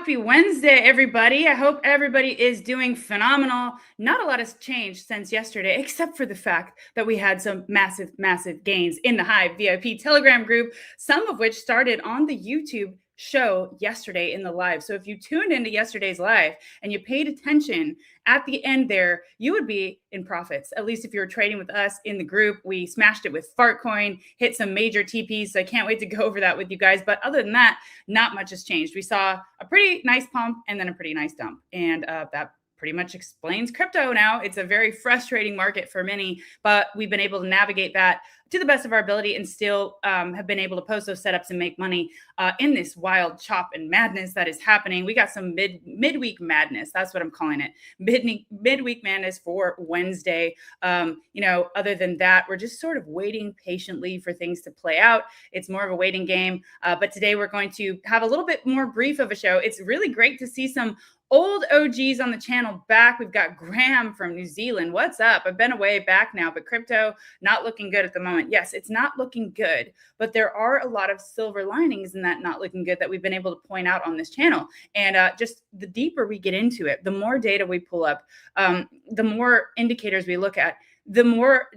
Happy Wednesday, everybody. I hope everybody is doing phenomenal. Not a lot has changed since yesterday, except for the fact that we had some massive gains in the Hive VIP Telegram group, some of which started on the YouTube show yesterday in the live. So if you tuned into yesterday's live and you paid attention at the end there, you would be in profits. At least if you were trading with us in the group, we smashed it with Fartcoin, hit some major TPs. So I can't wait to go over that with you guys. But other than that, not much has changed. We saw a pretty nice pump and then a pretty nice dump. And that pretty much explains crypto now. It's a very frustrating market for many, but we've been able to navigate that to the best of our ability and still have been able to post those setups and make money in this wild chop and madness that is happening. We got some midweek madness. That's what I'm calling it. Midweek madness for Wednesday. Other than that, we're just sort of waiting patiently for things to play out. It's more of a waiting game. But today we're going to have a little bit more brief of a show. It's really great to see some old OGs on the channel back. We've got Graham from New Zealand. What's up? I've been away back now, but crypto not looking good at the moment. Yes, it's not looking good, but there are a lot of silver linings in that not looking good that we've been able to point out on this channel. And just the deeper we get into it, the more data we pull up, the more indicators we look at, the more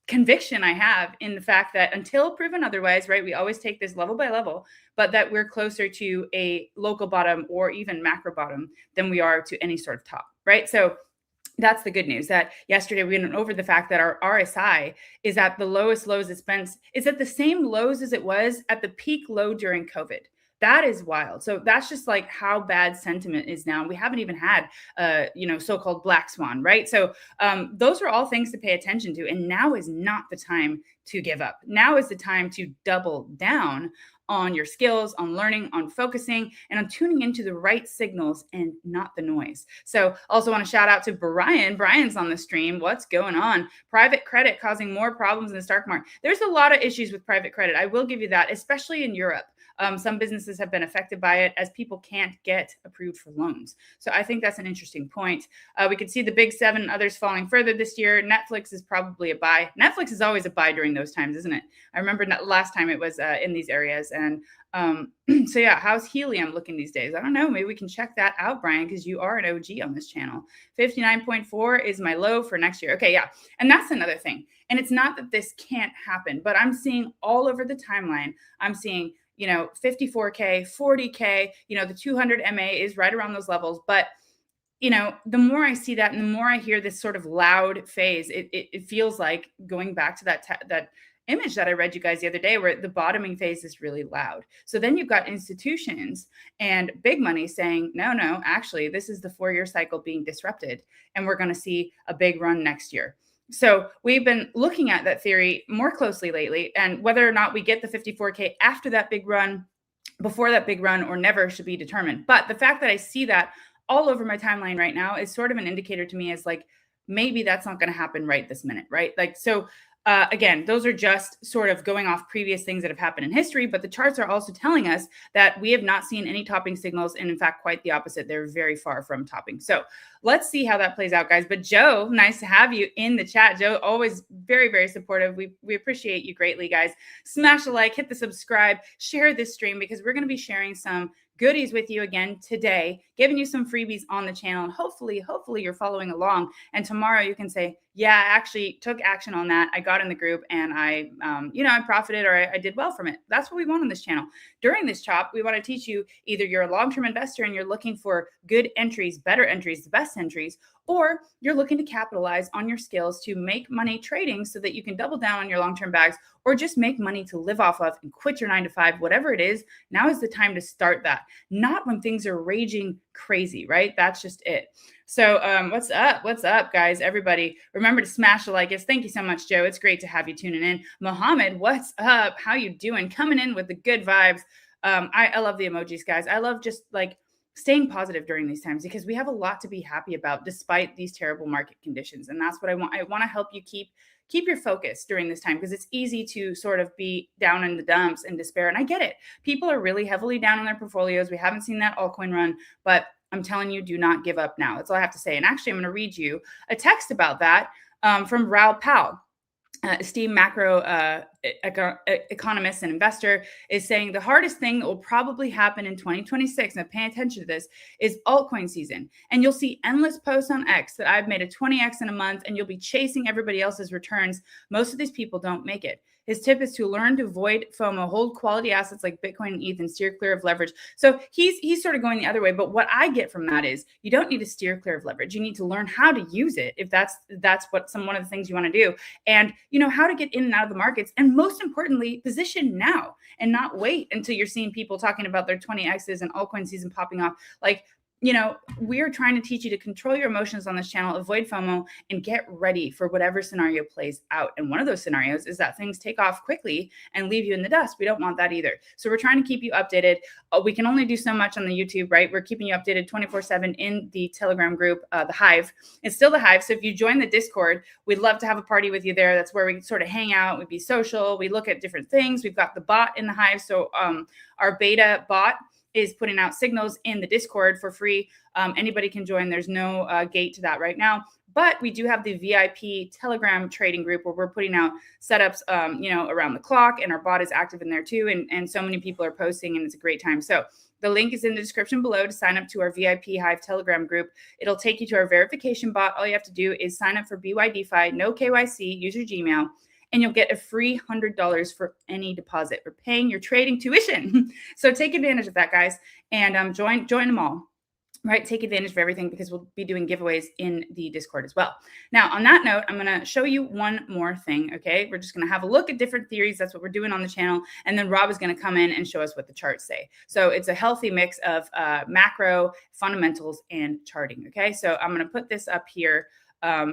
conviction I have in the fact that until proven otherwise, right, we always take this level by level, but that we're closer to a local bottom or even macro bottom than we are to any sort of top, right? So that's the good news, that yesterday we went over the fact that our RSI is at the lowest lows it's been. It's at the same lows as it was at the peak low during COVID. That is wild. So that's just like how bad sentiment is now. We haven't even had, so-called black swan, right? So those are all things to pay attention to. And now is not the time to give up. Now is the time to double down on your skills, on learning, on focusing, and on tuning into the right signals and not the noise. So also want to shout out to Brian. Brian's on the stream. What's going on? Private credit causing more problems in the stock market. There's a lot of issues with private credit. I will give you that, especially in Europe. Some businesses have been affected by it as people can't get approved for loans. So I think that's an interesting point. We could see the big seven and others falling further this year. Netflix is probably a buy. Netflix is always a buy during those times, isn't it? I remember last time it was in these areas. And so yeah, how's helium looking these days? I don't know. Maybe we can check that out, Brian, because you are an OG on this channel. 59.4 is my low for next year. Okay, yeah. And that's another thing. And it's not that this can't happen, but I'm seeing all over the timeline, I'm seeing 54K, 40K, the 200 MA is right around those levels. But, the more I see that and the more I hear this sort of loud phase, it feels like going back to that image that I read you guys the other day where the bottoming phase is really loud. So then you've got institutions and big money saying, no, actually, this is the 4-year cycle being disrupted. And we're going to see a big run next year. So we've been looking at that theory more closely lately, and whether or not we get the 54K after that big run, before that big run, or never should be determined. But the fact that I see that all over my timeline right now is sort of an indicator to me as like, maybe that's not going to happen right this minute, right? Like, so again, those are just sort of going off previous things that have happened in history, but the charts are also telling us that we have not seen any topping signals. And in fact, quite the opposite. They're very far from topping. So let's see how that plays out, guys. But Joe, nice to have you in the chat. Joe, always very, very supportive. We appreciate you greatly, guys. Smash a like, hit the subscribe, share this stream, because we're going to be sharing some goodies with you again today, giving you some freebies on the channel. And hopefully you're following along. And tomorrow you can say, yeah, I actually took action on that. I got in the group and I profited, or I did well from it. That's what we want on this channel. During this chop, we want to teach you either you're a long-term investor and you're looking for good entries, better entries, the best entries, or you're looking to capitalize on your skills to make money trading so that you can double down on your long-term bags, or just make money to live off of and quit your 9-to-5, whatever it is. Now is the time to start that, not when things are raging crazy, right? That's just it. So what's up? What's up, guys? Everybody, remember to smash the like. Yes, thank you so much, Joe. It's great to have you tuning in. Mohammed, what's up? How you doing? Coming in with the good vibes. I love the emojis, guys. I love just like staying positive during these times, because we have a lot to be happy about despite these terrible market conditions. And that's what I want. I want to help you keep your focus during this time, because it's easy to sort of be down in the dumps and despair. And I get it. People are really heavily down on their portfolios. We haven't seen that altcoin run, but I'm telling you, do not give up now. That's all I have to say. And actually, I'm going to read you a text about that from Raoul Powell. esteemed macro economist and investor, is saying the hardest thing that will probably happen in 2026, now pay attention to this, is altcoin season. And you'll see endless posts on X that I've made a 20x in a month, and you'll be chasing everybody else's returns. Most of these people don't make it. His tip is to learn to avoid FOMO, hold quality assets like Bitcoin and ETH, and steer clear of leverage. So he's sort of going the other way. But what I get from that is you don't need to steer clear of leverage. You need to learn how to use it, if that's what one of the things you want to do, and how to get in and out of the markets, and most importantly, position now and not wait until you're seeing people talking about their 20x's and altcoin season popping off. Like, we are trying to teach you to control your emotions on this channel, avoid FOMO, and get ready for whatever scenario plays out. And one of those scenarios is that things take off quickly and leave you in the dust. We don't want that either. So we're trying to keep you updated. We can only do so much on the YouTube, right? We're keeping you updated 24/7 in the Telegram group, the Hive. It's still the Hive. So if you join the Discord, we'd love to have a party with you there. That's where we sort of hang out. We'd be social. We look at different things. We've got the bot in the Hive. So our beta bot is putting out signals in the Discord for free. Anybody can join. There's no gate to that right now. But we do have the VIP Telegram trading group where we're putting out setups, around the clock, and our bot is active in there too. And so many people are posting, and it's a great time. So the link is in the description below to sign up to our VIP Hive Telegram group. It'll take you to our verification bot. All you have to do is sign up for BYDFI, no KYC, use your Gmail, and you'll get a free $100 for any deposit. We're paying your trading tuition. So take advantage of that, guys, and join them all. Right, take advantage of everything, because we'll be doing giveaways in the Discord as well. Now, on that note, I'm going to show you one more thing, okay? We're just going to have a look at different theories. That's what we're doing on the channel. And then Rob is going to come in and show us what the charts say. So it's a healthy mix of macro, fundamentals, and charting, okay? So I'm going to put this up here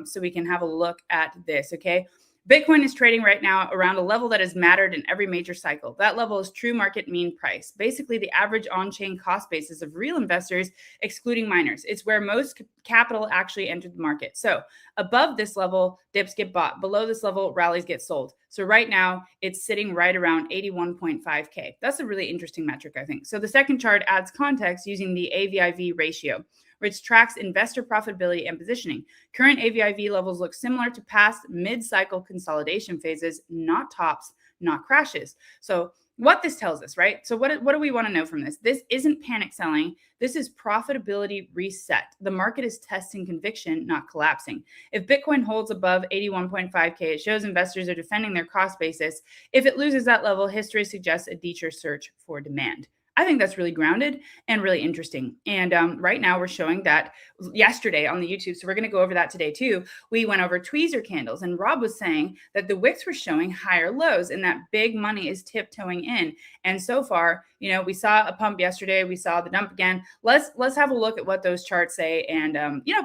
so we can have a look at this, okay? Bitcoin is trading right now around a level that has mattered in every major cycle. That level is true market mean price, basically the average on-chain cost basis of real investors, excluding miners. It's where most capital actually entered the market. So above this level, dips get bought. Below this level, rallies get sold. So right now, it's sitting right around 81.5K. That's a really interesting metric, I think. So the second chart adds context using the AVIV ratio, which tracks investor profitability and positioning. Current AVIV levels look similar to past mid-cycle consolidation phases, not tops, not crashes. So what this tells us, right? So what do we want to know from this? This isn't panic selling. This is profitability reset. The market is testing conviction, not collapsing. If Bitcoin holds above 81.5K, it shows investors are defending their cost basis. If it loses that level, history suggests a deeper search for demand. I think that's really grounded and really interesting. And right now we're showing that yesterday on the YouTube. So we're going to go over that today too. We went over tweezer candles, and Rob was saying that the wicks were showing higher lows and that big money is tiptoeing in. And so far, we saw a pump yesterday. We saw the dump again. Let's have a look at what those charts say, and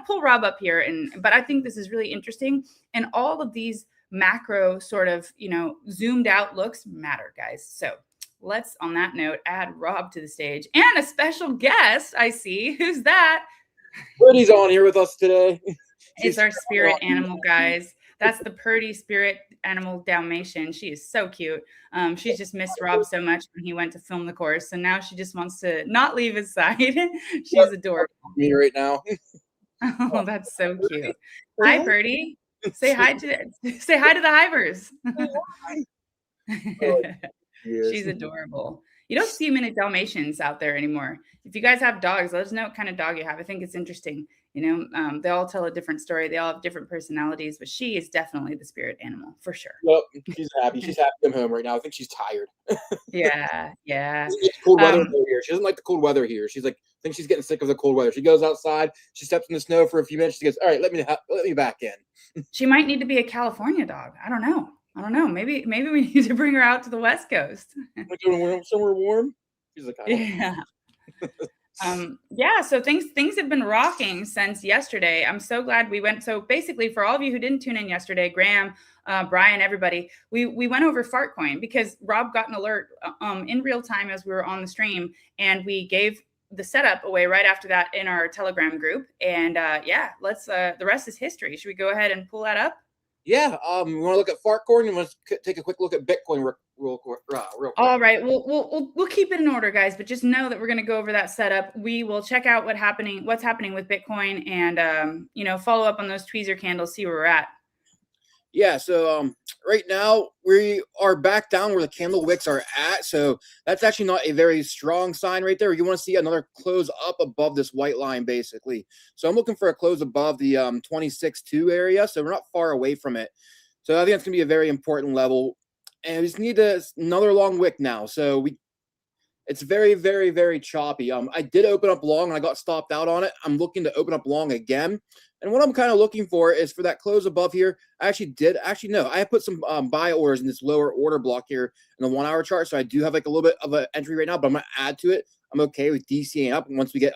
pull Rob up here. But I think this is really interesting. And all of these macro sort of, zoomed out looks matter, guys. So let's, on that note, add Rob to the stage, and a special guest. I see. Who's that? Birdie's on here with us today. It's our spirit animal, guys. That's the Purdy spirit animal Dalmatian. She is so cute. She's just missed Rob so much when he went to film the course, and now she just wants to not leave his side. She's adorable. Me right now. Oh, that's so cute. Hi, Purdy. Say hi to the hivers. She's adorable. You don't see many Dalmatians out there anymore. If you guys have dogs, let us know what kind of dog you have. I think it's interesting. They all tell a different story. They all have different personalities, but she is definitely the spirit animal for sure. Yep, she's happy. She's happy to come home right now. I think she's tired. Yeah. It's cold weather here. She doesn't like the cold weather here. She's like, I think she's getting sick of the cold weather. She goes outside. She steps in the snow for a few minutes. She goes, all right, let me back in. She might need to be a California dog. I don't know. Maybe we need to bring her out to the West Coast. Somewhere warm. She's like, yeah. So things have been rocking since yesterday. I'm so glad we went. So basically, for all of you who didn't tune in yesterday, Graham, Brian, everybody, we went over Fartcoin because Rob got an alert in real time as we were on the stream, and we gave the setup away right after that in our Telegram group. And let's the rest is history. Should we go ahead and pull that up? Yeah, we want to look at Fartcoin, and let's take a quick look at Bitcoin real quick. All right, we'll keep it in order, guys. But just know that we're going to go over that setup. We will check out what's happening with Bitcoin, and follow up on those tweezer candles, see where we're at. Yeah, so right now we are back down where the candle wicks are at. So that's actually not a very strong sign right there. You want to see another close up above this white line, basically. So I'm looking for a close above the 26.2 area. So we're not far away from it. So I think that's gonna be a very important level. And we just need another long wick now. So it's very, very, very choppy. I did open up long and I got stopped out on it. I'm looking to open up long again. And what I'm kind of looking for is for that close above here. I no, I put some buy orders in this lower order block here in the 1 hour chart. So I do have like a little bit of an entry right now, but I'm gonna add to it. I'm okay with DCing up once we get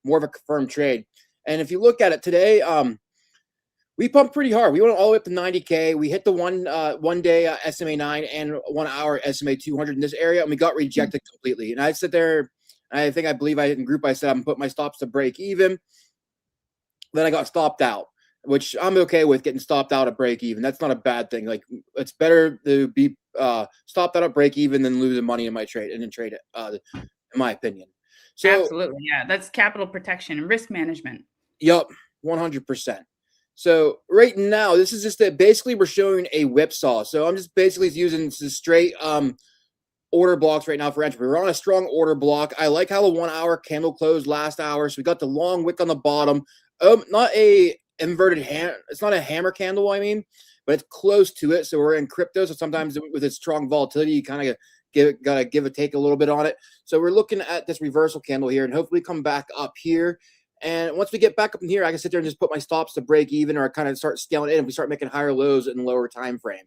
more of a confirmed trade. And if you look at it today, we pumped pretty hard. We went all the way up to 90K. We hit the one day SMA 9 and 1 hour SMA 200 in this area, and we got rejected completely. And I sit there, and I believe I in group I said I'm put my stops to break even. Then I got stopped out, which I'm okay with getting stopped out at break even. That's not a bad thing. Like it's better to be stopped out at break even than losing money in my trade and then trade it, in my opinion. So Absolutely, yeah, that's capital protection and risk management. Yep, 100%. So right now, this is just basically we're showing a whipsaw. So I'm just basically using some straight order blocks right now for entry. We're on a strong order block. I like how the 1 hour candle closed last hour. So we got the long wick on the bottom. Not a inverted hand. It's not a hammer candle, I mean, but it's close to it. So we're in crypto. So sometimes with its strong volatility, you kind of gotta give a take a little bit on it. So we're looking at this reversal candle here and hopefully come back up here. And once we get back up in here, I can sit there and just put my stops to break even or kind of start scaling in if we start making higher lows in the lower time frame.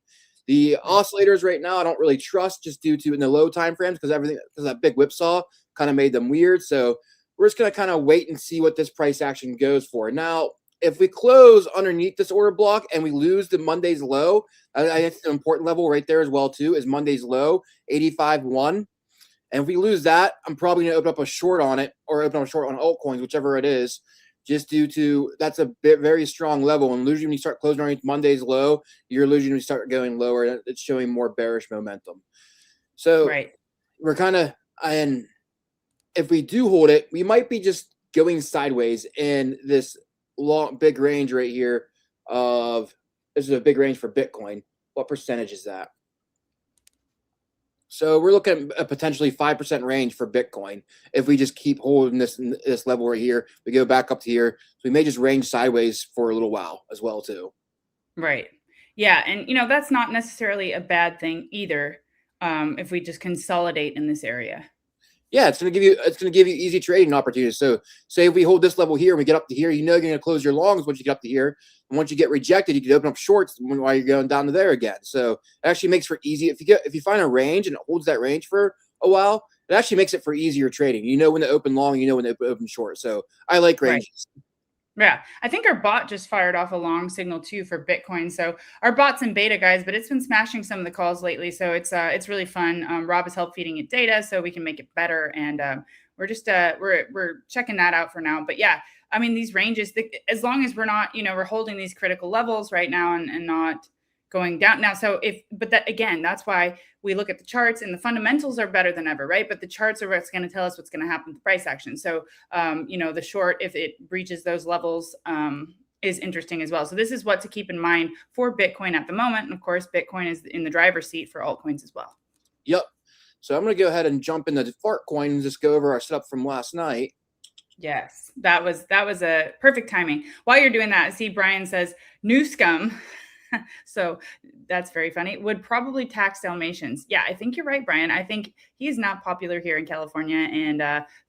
The oscillators right now I don't really trust just due to in the low time frames because that big whipsaw kind of made them weird. So we're just going to kind of wait and see what this price action goes for. Now, if we close underneath this order block and we lose the Monday's low, I think it's an important level right there as well too is Monday's low, 85.1. And if we lose that, I'm probably going to open up a short on it or open up a short on altcoins, whichever it is, just due to that's a very strong level. And losing when you start closing underneath Monday's low, you're losing when you start going lower. And it's showing more bearish momentum. So we're kind of, and if we do hold it, we might be just going sideways in this big range right here of, this is a big range for Bitcoin. What percentage is that? So we're looking at a potentially 5% range for Bitcoin. If we just keep holding this level right here, we go back up to here. So we may just range sideways for a little while as well too. Right. Yeah. And, that's not necessarily a bad thing either. If we just consolidate in this area. Yeah, it's gonna give you easy trading opportunities. So say if we hold this level here and we get up to here, you're gonna close your longs once you get up to here. And once you get rejected, you can open up shorts while you're going down to there again. So it actually makes for easy if you find a range and it holds that range for a while, it actually makes it for easier trading. You know when to open long, you know when to open short. So I like ranges. Right. Yeah, I think our bot just fired off a long signal too for Bitcoin. So our bot's in beta, guys, but it's been smashing some of the calls lately. So it's really fun. Rob has helped feeding it data so we can make it better, and we're just we're checking that out for now. But yeah, I mean these ranges, as long as we're not we're holding these critical levels right now and not going down now. So that's why we look at the charts and the fundamentals are better than ever, right? But the charts are what's going to tell us what's going to happen with price action. So, the short, if it breaches those levels, is interesting as well. So this is what to keep in mind for Bitcoin at the moment. And of course, Bitcoin is in the driver's seat for altcoins as well. Yep. So I'm going to go ahead and jump into the fart coin and just go over our setup from last night. Yes, that was a perfect timing. While you're doing that, see, Brian says, new scum. So that's very funny. Would probably tax Dalmatians. Yeah, I think you're right, Brian. I think he's not popular here in California, and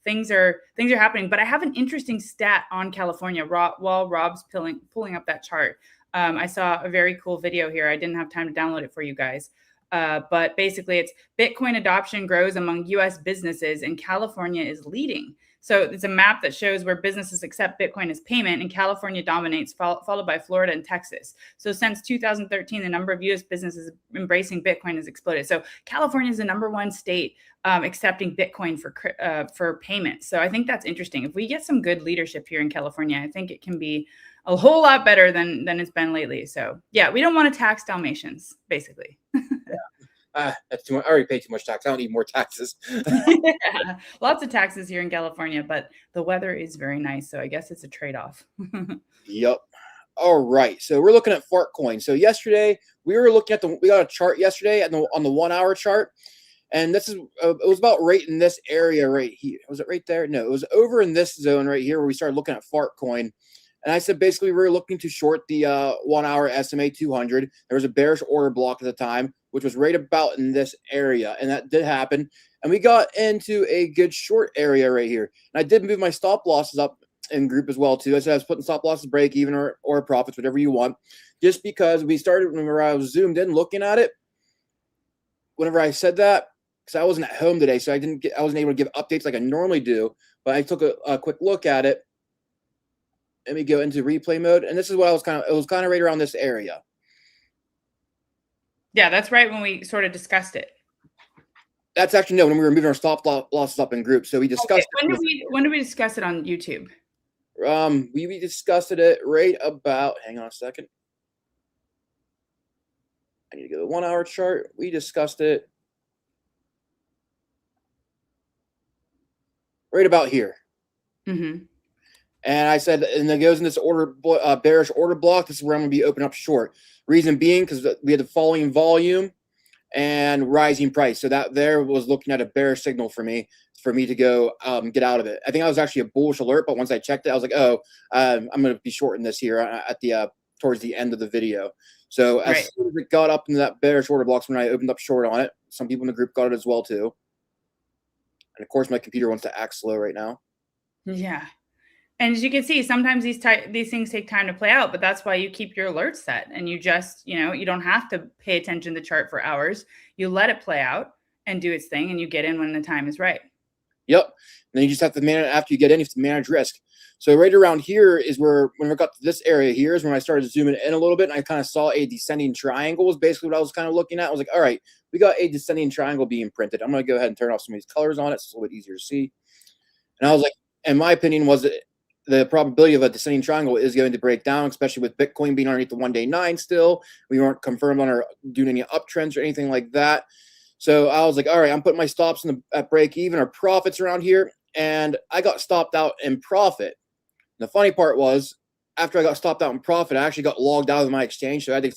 things are happening. But I have an interesting stat on California while Rob's pulling up that chart. I saw a very cool video here. I didn't have time to download it for you guys. But basically, it's Bitcoin adoption grows among U.S. businesses, and California is leading. So it's a map that shows where businesses accept Bitcoin as payment, and California dominates, followed by Florida and Texas. So since 2013, the number of U.S. businesses embracing Bitcoin has exploded. So California is the number one state accepting Bitcoin for payments. So I think that's interesting. If we get some good leadership here in California, I think it can be a whole lot better than it's been lately. So yeah, we don't want to tax Dalmatians, basically. That's too much. I already paid too much tax. I don't need more taxes. Yeah, lots of taxes here in California, but the weather is very nice. So I guess it's a trade-off. Yep. All right, so we're looking at fart coin. So yesterday we were looking at we got a chart yesterday on the 1 hour chart, and this is it was about right in this area right here. Was it right there? No, it was over in this zone right here where we started looking at fart coin. And I said basically we were looking to short the 1 hour SMA 200. There was a bearish order block at the time, which was right about in this area, and that did happen. And we got into a good short area right here. And I did move my stop losses up in group as well too. I said I was putting stop losses break even or profits, whatever you want, just because we started whenever I was zoomed in looking at it. Whenever I said that, because I wasn't at home today, so I wasn't able to give updates like I normally do. But I took a quick look at it. Let me go into replay mode, and this is what it was kind of right around this area. Yeah, that's right when we sort of discussed it. That's actually no, when we were moving our stop losses up in groups. So we discussed when did we discuss it on YouTube? We discussed it right about, hang on a second. I need to go to the 1 hour chart. We discussed it right about here. Mm-hmm. And I said, and it goes in this bearish order block. This is where I'm going to be open up short. Reason being, because we had the falling volume and rising price. So that there was looking at a bearish signal for me to go get out of it. I think I was actually a bullish alert, but once I checked it, I was like, oh, I'm going to be shorting this here at the towards the end of the video. So as soon as it got up into that bearish order blocks, when I opened up short on it, some people in the group got it as well too. And of course, my computer wants to act slow right now. Yeah. And as you can see, sometimes these things take time to play out, but that's why you keep your alerts set, and you just, you don't have to pay attention to the chart for hours. You let it play out and do its thing, and you get in when the time is right. Yep. And then you just have to manage, after you get in, you have to manage risk. So right around here is where, when we got to this area here, is when I started zooming in a little bit, and I kind of saw a descending triangle was basically what I was kind of looking at. I was like, all right, we got a descending triangle being printed. I'm going to go ahead and turn off some of these colors on it so it's a little bit easier to see. And I was like, and my opinion was that the probability of a descending triangle is going to break down, especially with Bitcoin being underneath the 1-day 9 still. We weren't confirmed on our doing any uptrends or anything like that. So I was like, all right, I'm putting my stops at break even or profits around here. And I got stopped out in profit. And the funny part was, after I got stopped out in profit, I actually got logged out of my exchange. So I had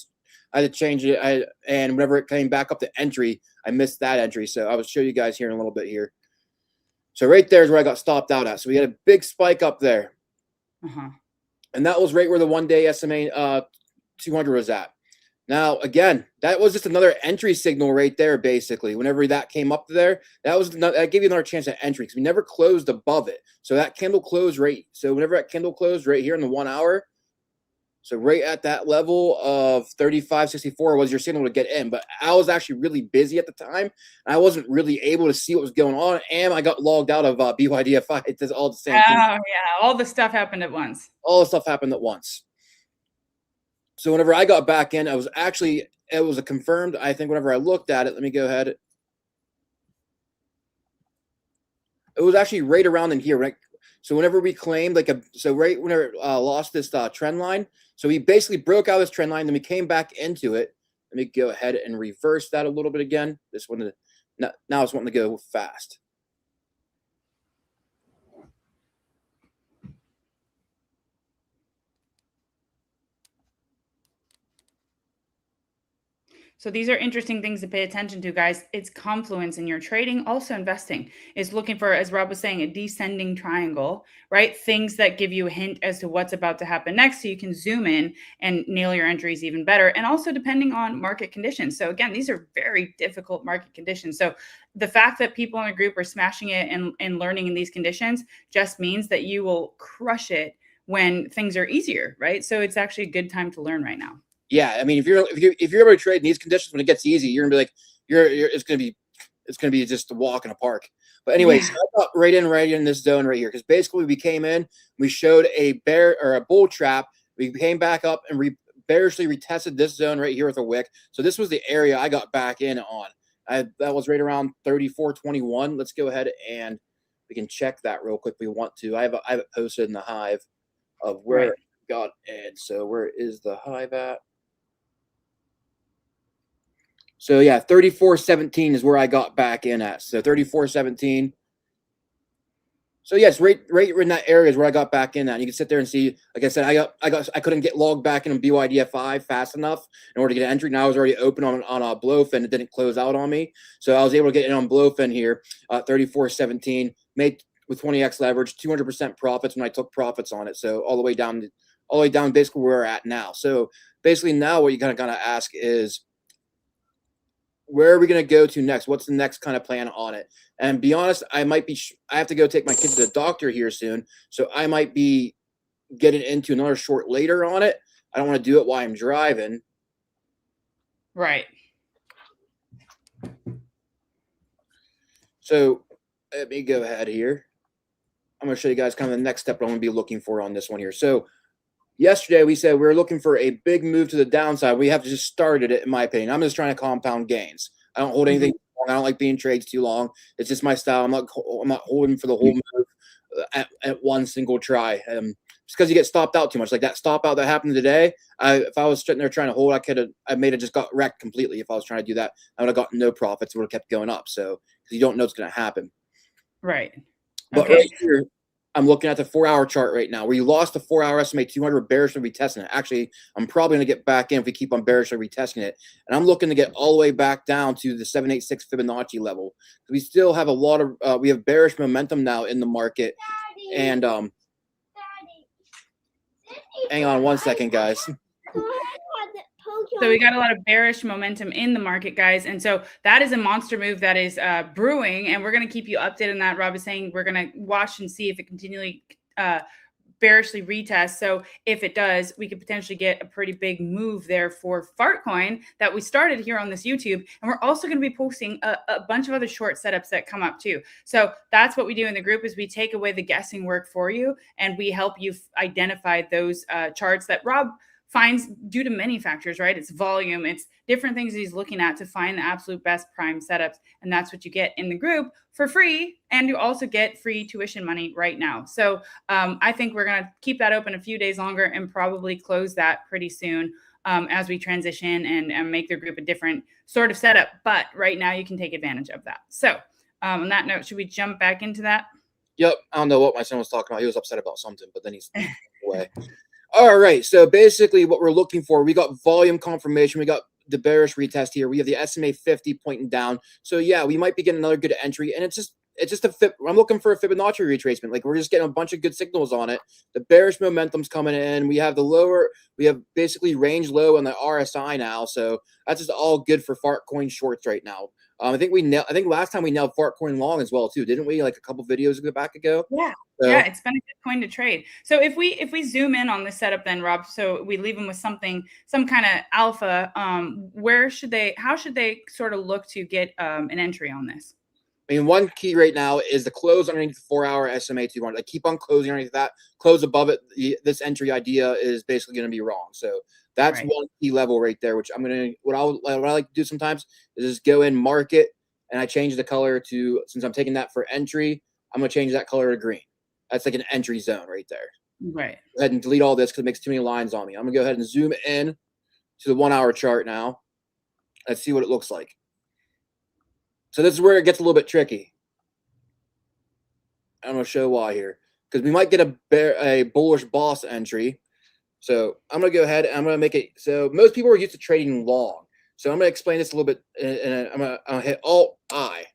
to change it. And whenever it came back up to entry, I missed that entry. So I will show you guys here in a little bit here. So right there is where I got stopped out at. So we had a big spike up there. And that was right where the 1-day SMA 200 was at. Now, again, that was just another entry signal right there, basically. Whenever that came up there, that gave you another chance at entry because we never closed above it. So that candle closed right. So whenever that candle closed right here in the 1 hour, so right at that level of 35.64 was your signal to get in. But I was actually really busy at the time, and I wasn't really able to see what was going on. And I got logged out of BYDFI. It's all the same thing. Oh, yeah. All the stuff happened at once. All the stuff happened at once. So whenever I got back in, it was a confirmed. I think whenever I looked at it, let me go ahead. It was actually right around in here, right? So whenever we claimed right whenever it lost this trend line, so we basically broke out this trend line, then we came back into it. Let me go ahead and reverse that a little bit again. This one, now it's wanting to go fast. So these are interesting things to pay attention to, guys. It's confluence in your trading, also investing is looking for, as Rob was saying, a descending triangle, right? Things that give you a hint as to what's about to happen next, so you can zoom in and nail your entries even better. And also depending on market conditions. So again, these are very difficult market conditions. So the fact that people in a group are smashing it and learning in these conditions just means that you will crush it when things are easier, right? So it's actually a good time to learn right now. Yeah, I mean, if you're able to trade in these conditions when it gets easy, you're gonna be like, it's gonna be just a walk in a park. But anyways, yeah. I got right in this zone right here because basically we came in, we showed a bear or a bull trap, we came back up and bearishly retested this zone right here with a wick. So this was the area I got back in on. That was right around 34.21. Let's go ahead and we can check that real quick if we want to. I have it posted in the Hive of where it got in. So where is the Hive at? So yeah, 34.17 is where I got back in at. So 34.17. So yes, right in that area is where I got back in. That you can sit there and see. Like I said, I couldn't get logged back in on BYDFI fast enough in order to get an entry. Now I was already open on a blowfin. It didn't close out on me, so I was able to get in on blowfin here, 34.17, made with 20x leverage, 200% profits when I took profits on it. So all the way down, basically where we're at now. So basically now what you kind of gotta ask is, where are we going to go to next? What's the next kind of plan on it? And be honest, I have to go take my kid to the doctor here soon. So I might be getting into another short later on it. I don't want to do it while I'm driving. Right. So let me go ahead here. I'm going to show you guys kind of the next step I'm going to be looking for on this one here. So yesterday we said we were looking for a big move to the downside. We have just started it, in my opinion. I'm just trying to compound gains. I don't hold anything long. I don't like being trades too long. It's just my style. I'm not holding for the whole move at one single try. Just because you get stopped out too much, like that stop out that happened today. If I was sitting there trying to hold, I may have just got wrecked completely. If I was trying to do that, I would have gotten no profits. It would have kept going up. So because you don't know what's going to happen. Right. But right here, I'm looking at the 4-hour chart right now, where you lost the 4-hour SMA 200 bearishly retesting it. Actually, I'm probably going to get back in if we keep on bearishly retesting it. And I'm looking to get all the way back down to the 786 Fibonacci level. We still have a lot of we have bearish momentum now in the market. Daddy. And Daddy. Hang on one second, guys. So we got a lot of bearish momentum in the market, guys. And so that is a monster move that is brewing. And we're going to keep you updated on that. Rob is saying we're going to watch and see if it continually bearishly retests. So if it does, we could potentially get a pretty big move there for Fartcoin that we started here on this YouTube. And we're also going to be posting a bunch of other short setups that come up too. So that's what we do in the group, is we take away the guessing work for you and we help you identify those charts that Rob finds due to many factors, right? It's volume, it's different things he's looking at to find the absolute best prime setups. And that's what you get in the group for free. And you also get free tuition money right now. So I think we're going to keep that open a few days longer and probably close that pretty soon as we transition and make the group a different sort of setup. But right now you can take advantage of that. So on that note, should we jump back into that? Yep. I don't know what my son was talking about. He was upset about something, but then he's away. All right, so basically what we're looking for, we got volume confirmation. We got the bearish retest here. We have the SMA 50 pointing down. So yeah, we might be getting another good entry. And it's just a fit. I'm looking for a Fibonacci retracement. Like, we're just getting a bunch of good signals on it. The bearish momentum's coming in. We have basically range low on the RSI now. So that's just all good for Fartcoin shorts right now. I think last time we nailed Fartcoin long as well too, didn't we? Like a couple videos back ago. Yeah. So, yeah, it's been a good coin to trade. So if we zoom in on this setup then, Rob, so we leave them with some kind of alpha, how should they sort of look to get an entry on this? I mean, one key right now is the close underneath the 4-hour SMA 200. Like, keep on closing underneath that. Close above it. This entry idea is basically going to be wrong. So that's one key level right there, which what I like to do sometimes is just go in market, and I change the color to, since I'm taking that for entry, I'm going to change that color to green. That's like an entry zone right there. Right. Go ahead and delete all this because it makes too many lines on me. I'm going to go ahead and zoom in to the 1-hour chart now. Let's see what it looks like. So this is where it gets a little bit tricky. I'm going to show why here, because we might get a bullish boss entry. So I'm going to go ahead and I'm going to make it. So most people are used to trading long. So I'm going to explain this a little bit. And I'm going to hit Alt-I.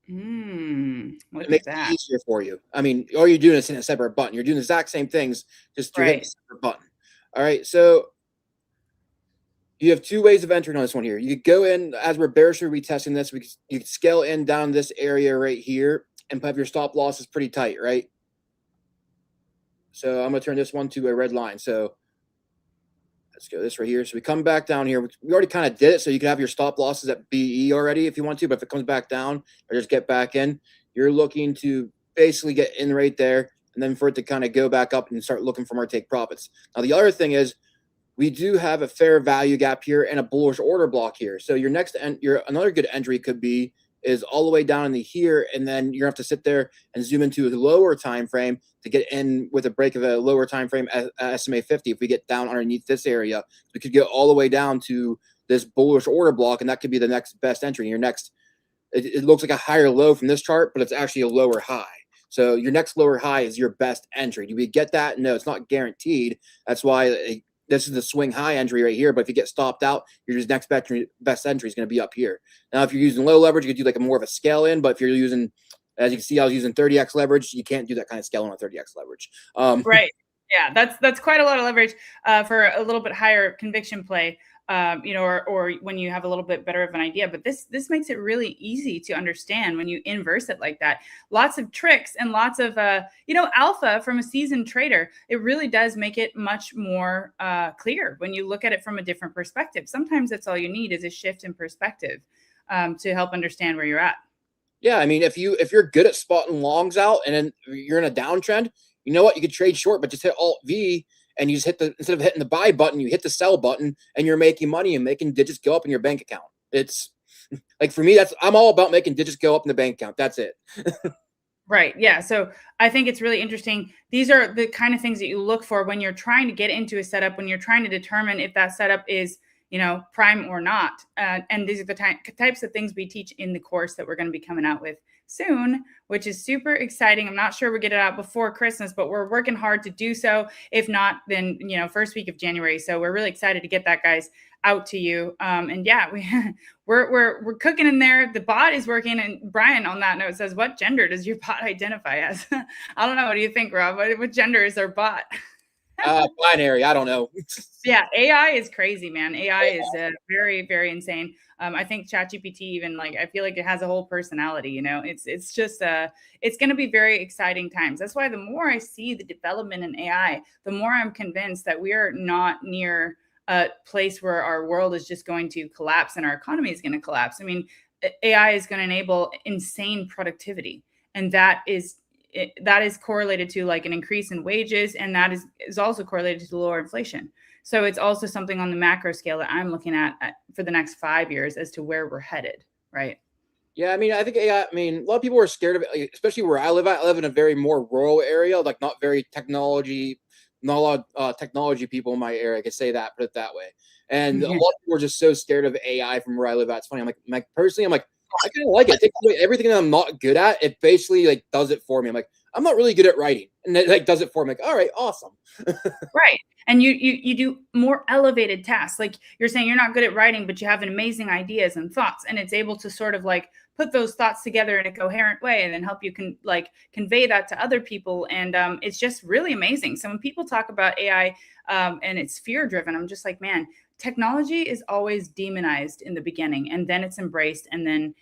Look It at that. makes it easier for you. I mean, all you're doing is hitting a separate button. You're doing the exact same things, just you're hitting a separate button. All right. So you have two ways of entering on this one here. You could go in as we're bearishly retesting this. You could scale in down this area right here and have your stop losses pretty tight, right? So I'm going to turn this one to a red line. So let's go this right here. So we come back down here. We already kind of did it. So you can have your stop losses at BE already if you want to. But if it comes back down or just get back in, you're looking to basically get in right there. And then for it to kind of go back up and start looking for more take profits. Now, the other thing is, we do have a fair value gap here and a bullish order block here. So your another good entry could be is all the way down in here, and then you're gonna have to sit there and zoom into the lower time frame to get in with a break of a lower time frame at SMA 50. If we get down underneath this area, we could get all the way down to this bullish order block, and that could be the next best entry. Your next it looks like a higher low from this chart, but it's actually a lower high. So your next lower high is your best entry. Do we get that? No, it's not guaranteed. That's why this is the swing high entry right here. But if you get stopped out, your next best entry is going to be up here. Now, if you're using low leverage, you could do like a more of a scale in. But if you're using, as you can see, I was using 30x leverage. You can't do that kind of scale on a 30x leverage. Right. Yeah, that's quite a lot of leverage for a little bit higher conviction play. Or when you have a little bit better of an idea. But this makes it really easy to understand when you inverse it like that. Lots of tricks and lots of alpha from a seasoned trader. It really does make it much more clear when you look at it from a different perspective. Sometimes that's all you need is a shift in perspective to help understand where you're at. Yeah, I mean, if you're good at spotting longs out and then you're in a downtrend, you know what? You could trade short, but just hit Alt V and you just instead of hitting the buy button, you hit the sell button, and you're making money and making digits go up in your bank account. It's like, for me, I'm all about making digits go up in the bank account. That's it. Right. Yeah. So I think it's really interesting. These are the kind of things that you look for when you're trying to get into a setup, when you're trying to determine if that setup is, prime or not. And these are the types of things we teach in the course that we're going to be coming out with soon, which is super exciting. I'm not sure we'll get it out before Christmas, but we're working hard to do so. If not, then, first week of January. So we're really excited to get that, guys, out to you. And yeah, we're cooking in there. The bot is working. And Brian, on that note, says, what gender does your bot identify as? I don't know. What do you think, Rob? What gender is our bot? Binary. I don't know. Yeah, AI is crazy, man. AI is very, very insane. I think ChatGPT even I feel like it has a whole personality. It's just it's going to be very exciting times. That's why the more I see the development in AI, the more I'm convinced that we are not near a place where our world is just going to collapse and our economy is going to collapse. I mean, AI is going to enable insane productivity, and that is correlated to an increase in wages, and that is also correlated to lower inflation. So it's also something on the macro scale that I'm looking at for the next 5 years as to where we're headed, right? Yeah, I mean, I think AI, a lot of people are scared of it, especially where I live at. I live in a very more rural area, not very technology, not a lot of technology people in my area. I could say that, put it that way. And a lot of people are just so scared of AI from where I live at. It's funny. I'm like personally, I kind of like it. It takes away everything that I'm not good at. It basically does it for me. I'm like, I'm not really good at writing, and it does it for me. Like, all right, awesome. Right. And you do more elevated tasks. Like you're saying, you're not good at writing, but you have amazing ideas and thoughts, and it's able to sort of put those thoughts together in a coherent way and then help you convey that to other people. And it's just really amazing. So when people talk about AI and it's fear driven, I'm just like, man, technology is always demonized in the beginning, and then it's embraced, and then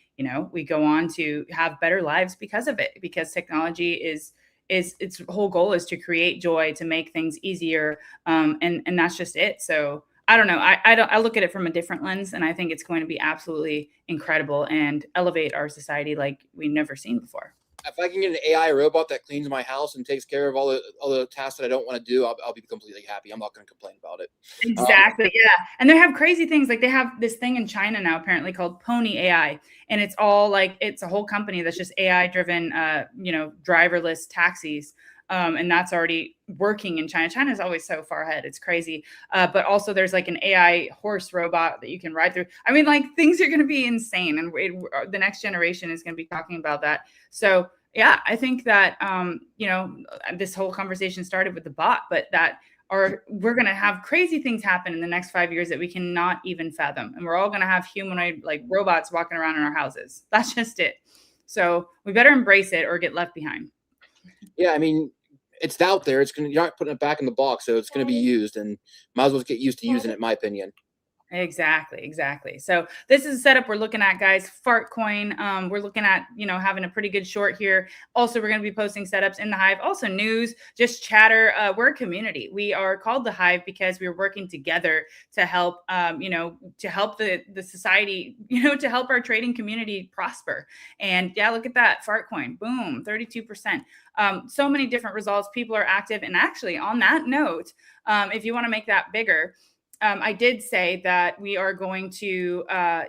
we go on to have better lives because of it, because technology is its whole goal is to create joy, to make things easier, and that's just it. So I don't know. I look at it from a different lens, and I think it's going to be absolutely incredible and elevate our society like we've never seen before. If I can get an AI robot that cleans my house and takes care of all the tasks that I don't want to do, I'll be completely happy. I'm not going to complain about it. Exactly. Yeah. And they have crazy things. They have this thing in China now, apparently called Pony AI. And it's all it's a whole company that's just AI driven, driverless taxis. And that's already working in China. China is always so far ahead. It's crazy. But also there's an AI horse robot that you can ride through. I mean, things are going to be insane. And the next generation is going to be talking about that. So yeah, I think that, this whole conversation started with the bot, but we're going to have crazy things happen in the next 5 years that we cannot even fathom. And we're all going to have humanoid robots walking around in our houses. That's just it. So we better embrace it or get left behind. Yeah, I mean, it's out there. You're not putting it back in the box, so it's going to be used, and might as well get used to using it, in my opinion. Exactly. So this is a setup we're looking at, guys. Fartcoin. We're looking at, having a pretty good short here. Also, we're going to be posting setups in the Hive. Also news, just chatter. We're a community. We are called the Hive because we're working together to help, to help the society, to help our trading community prosper. And yeah, look at that. Fartcoin. Boom. 32%. So many different results. People are active. And actually on that note, if you want to make that bigger, I did say that we are going to,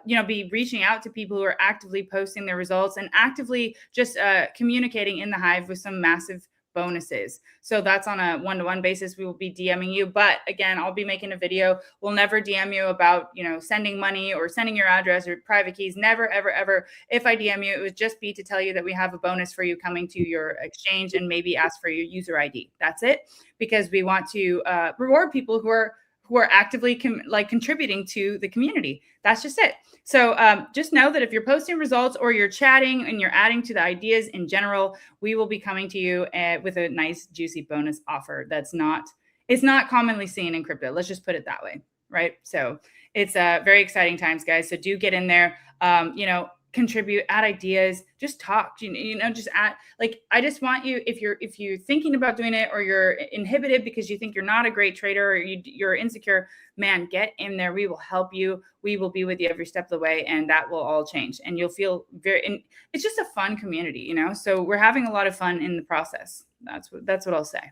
be reaching out to people who are actively posting their results and actively just communicating in the Hive with some massive bonuses. So that's on a one-to-one basis. We will be DMing you, but again, I'll be making a video. We'll never DM you about, sending money or sending your address or private keys. Never, ever, ever. If I DM you, it would just be to tell you that we have a bonus for you coming to your exchange and maybe ask for your user ID. That's it, because we want to reward people who are actively contributing to the community. That's just it. So just know that if you're posting results or you're chatting and you're adding to the ideas in general, we will be coming to you with a nice juicy bonus offer it's not commonly seen in crypto. Let's just put it that way, right? So it's very exciting times, guys. So do get in there. Contribute, add ideas, just talk, just add, I just want you, if you're thinking about doing it or you're inhibited because you think you're not a great trader or you're insecure, man, get in there. We will help you. We will be with you every step of the way, and that will all change. And you'll feel and it's just a fun community, so we're having a lot of fun in the process. That's what I'll say.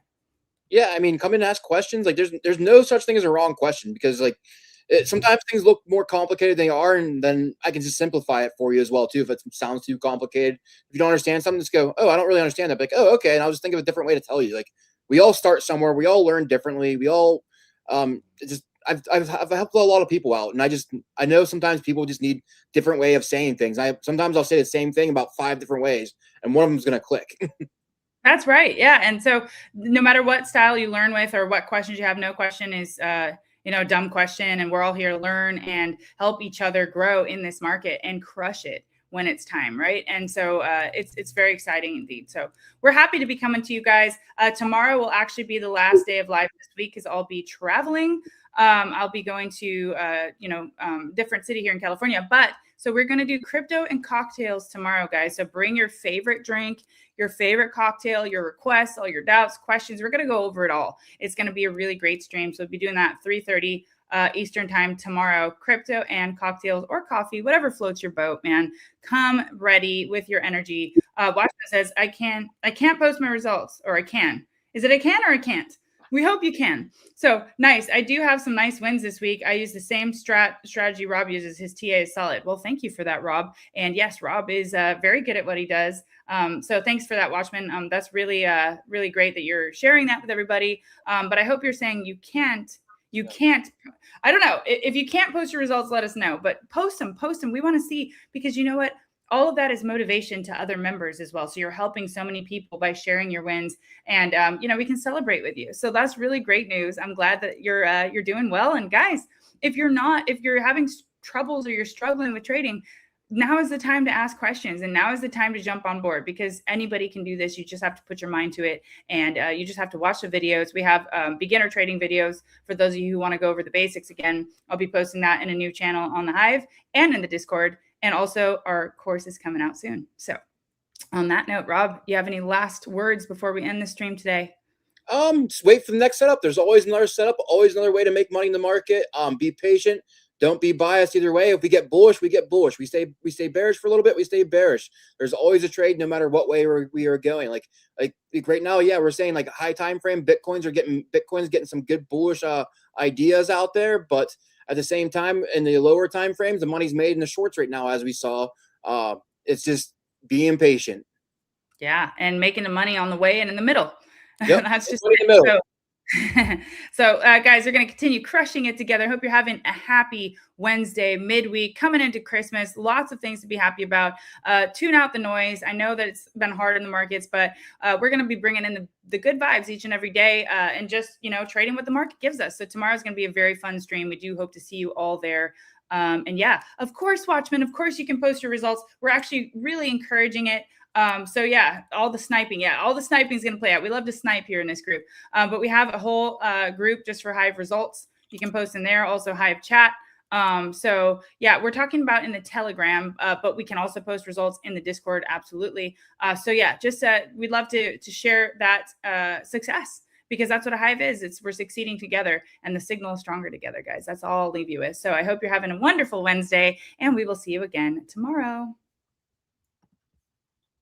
Yeah. I mean, come in and ask questions. There's no such thing as a wrong question, because sometimes things look more complicated than they are, and then I can just simplify it for you as well too. If it sounds too complicated, if you don't understand something, just go, "Oh, I don't really understand that." But "Oh, okay," and I'll just think of a different way to tell you. We all start somewhere. We all learn differently. We all I've helped a lot of people out, and I know sometimes people just need different way of saying things. Sometimes I'll say the same thing about 5 different ways, and one of them is gonna click. That's right. Yeah. And so no matter what style you learn with or what questions you have, no question is a dumb question. And we're all here to learn and help each other grow in this market and crush it when it's time, right? And so it's very exciting indeed. So we're happy to be coming to you guys. Tomorrow will actually be the last day of live this week, because I'll be traveling. I'll be going to different city here in California, so we're going to do crypto and cocktails tomorrow, guys. So bring your favorite drink, your favorite cocktail, your requests, all your doubts, questions. We're going to go over it all. It's going to be a really great stream. So we'll be doing that 3:30 Eastern time tomorrow. Crypto and cocktails or coffee, whatever floats your boat, man. Come ready with your energy. Watchman says, I can't post my results, or I can. Is it I can or I can't? We hope you can. So nice. I do have some nice wins this week. I use the same strategy Rob uses. His TA is solid. Well, thank you for that, Rob. And yes, Rob is very good at what he does. So thanks for that, Watchman. That's really, really great that you're sharing that with everybody. But I hope you're saying you can't. I don't know. If you can't post your results, let us know. But post them. We want to see, because you know what? All of that is motivation to other members as well. So you're helping so many people by sharing your wins, and we can celebrate with you. So that's really great news. I'm glad that you're doing well. And guys, if you're having troubles or you're struggling with trading, now is the time to ask questions, and now is the time to jump on board, because anybody can do this. You just have to put your mind to it, and you just have to watch the videos. We have beginner trading videos for those of you who want to go over the basics. Again, I'll be posting that in a new channel on the Hive and in the Discord. And also our course is coming out soon. So on that note, Rob, you have any last words before we end the stream today? Just wait for the next setup. There's always another setup, always another way to make money in the market. Be patient. Don't be biased either way. If we get bullish, we get bullish. We stay bearish for a little bit, we stay bearish. There's always a trade, no matter what way we are going. Like right now, yeah, we're saying high time frame. Bitcoin's getting some good bullish ideas out there, but at the same time, in the lower time frames, the money's made in the shorts right now, as we saw. It's just being patient. Yeah, and making the money on the way and in the middle. Yep. That's just in the middle. So guys, we're going to continue crushing it together. I hope you're having a happy Wednesday midweek, coming into Christmas. Lots of things to be happy about. Tune out the noise. I know that it's been hard in the markets, but we're going to be bringing in the good vibes each and every day, and just trading what the market gives us. So tomorrow's going to be a very fun stream. We do hope to see you all there. And yeah, of course, Watchmen, of course you can post your results. We're actually really encouraging it. So yeah, all the sniping is going to play out. We love to snipe here in this group. But we have a whole group just for Hive results. You can post in there, also Hive chat. So yeah, we're talking about in the Telegram, but we can also post results in the Discord. Absolutely. So yeah, just, we'd love to share that, success, because that's what a Hive is. We're succeeding together, and the signal is stronger together, guys. That's all I'll leave you with. So I hope you're having a wonderful Wednesday, and we will see you again tomorrow.